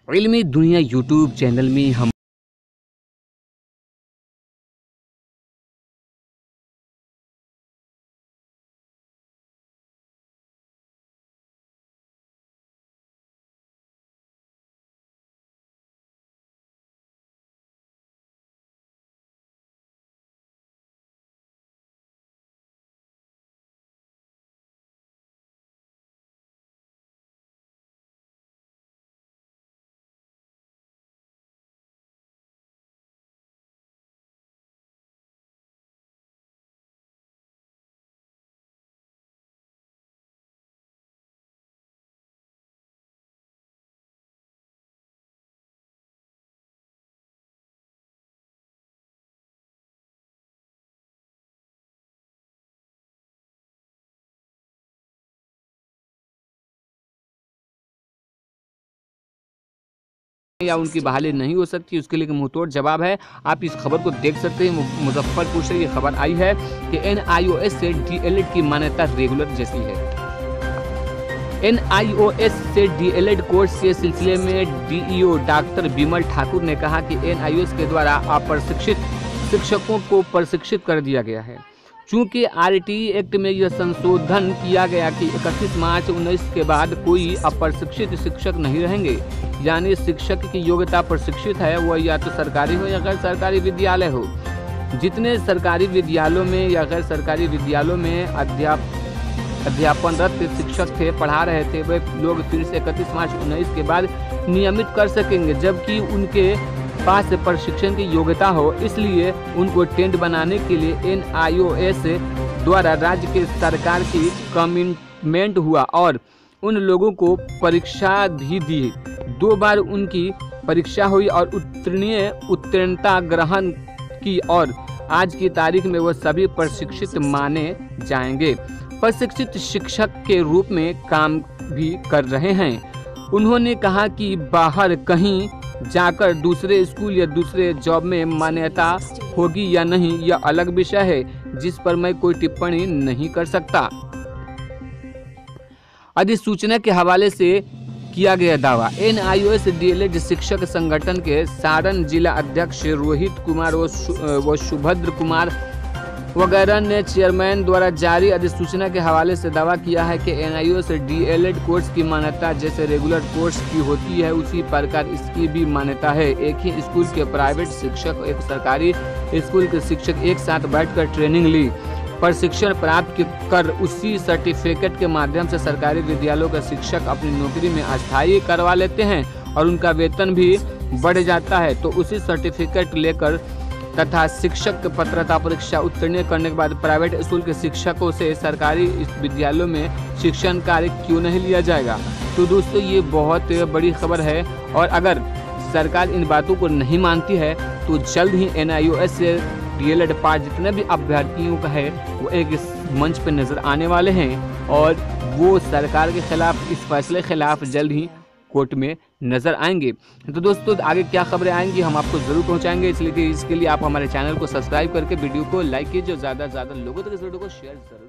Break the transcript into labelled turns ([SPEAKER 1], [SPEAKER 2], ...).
[SPEAKER 1] इल्मी दुनिया YouTube channel में हम या उनकी बहाली नहीं हो सकती, उसके लिए मुंहतोड़ जवाब है। आप इस खबर को देख सकते हैं। मुजफ्फरपुर से ये खबर आई है कि NIOS से DLED की मान्यता रेगुलर जैसी है। NIOS से DLED कोर्स के सिलसिले में DEO डॉक्टर बिमल ठाकुर ने कहा कि NIOS के द्वारा अप्रशिक्षित शिक्षकों को प्रशिक्षित कर दिया गया है। चूंकि RTE एक्ट में यह संशोधन किया गया कि 31 मार्च 19 के बाद कोई अप्रशिक्षित शिक्षक नहीं रहेंगे, यानी शिक्षक की योग्यता प्रशिक्षित है वह या तो सरकारी हो या गैर सरकारी विद्यालय हो। जितने सरकारी विद्यालयों में या गैर सरकारी विद्यालयों में अध्यापनरत शिक्षक थे, पढ़ा रहे थे, वे लोग फिर से 31 मार्च 19 के बाद नियमित कर सकेंगे, जबकि उनके पास प्रशिक्षण की योग्यता हो। इसलिए उनको टेंट बनाने के लिए NIOS द्वारा राज्य के सरकार की कमिटमेंट हुआ और उन लोगों को परीक्षा भी दी। 2 बार उनकी परीक्षा हुई और उत्तीर्णता ग्रहण की और आज की तारीख में वह सभी प्रशिक्षित माने जाएंगे। प्रशिक्षित शिक्षक के रूप में काम भी कर रहे हैं। उन्होंने कहा कि बाहर कहीं जाकर दूसरे स्कूल या दूसरे जॉब में मान्यता होगी या नहीं, यह अलग विषय है जिस पर मैं कोई टिप्पणी नहीं कर सकता। अधिसूचना के हवाले से किया गया दावा। NIOS DLED शिक्षक संगठन के सारण जिला अध्यक्ष रोहित कुमार व सुभद्र कुमार वगैरह ने चेयरमैन द्वारा जारी अधिसूचना के हवाले से दावा किया है कि NIOS DLED कोर्स की मान्यता जैसे रेगुलर कोर्स की होती है उसी प्रकार इसकी भी मान्यता है। एक ही स्कूल के प्राइवेट शिक्षक एक सरकारी स्कूल के शिक्षक एक साथ बैठकर ट्रेनिंग ली, प्रशिक्षण प्राप्त कर उसी सर्टिफिकेट के माध्यम से सरकारी विद्यालयों का शिक्षक अपनी नौकरी में अस्थायी करवा लेते हैं और उनका वेतन भी बढ़ जाता है। तो उसी सर्टिफिकेट लेकर तथा शिक्षक पात्रता परीक्षा उत्तीर्ण करने के बाद प्राइवेट स्कूल के शिक्षकों से सरकारी विद्यालयों में शिक्षण कार्य क्यों नहीं लिया जाएगा। तो दोस्तों ये बहुत बड़ी खबर है और अगर सरकार इन बातों को नहीं मानती है तो जल्द ही NIOS से DLED पास जितने भी अभ्यर्थियों का है वो एक मंच पर नजर आने वाले हैं और वो सरकार के खिलाफ इस फैसले के खिलाफ जल्द ही कोर्ट में नजर आएंगे। तो दोस्तों आगे क्या खबरें आएंगी हम आपको जरूर पहुंचाएंगे, इसलिए कि इसके लिए आप हमारे चैनल को सब्सक्राइब करके वीडियो को लाइक कीजिए और ज़्यादा से ज़्यादा लोगों तक इस वीडियो को शेयर जरूर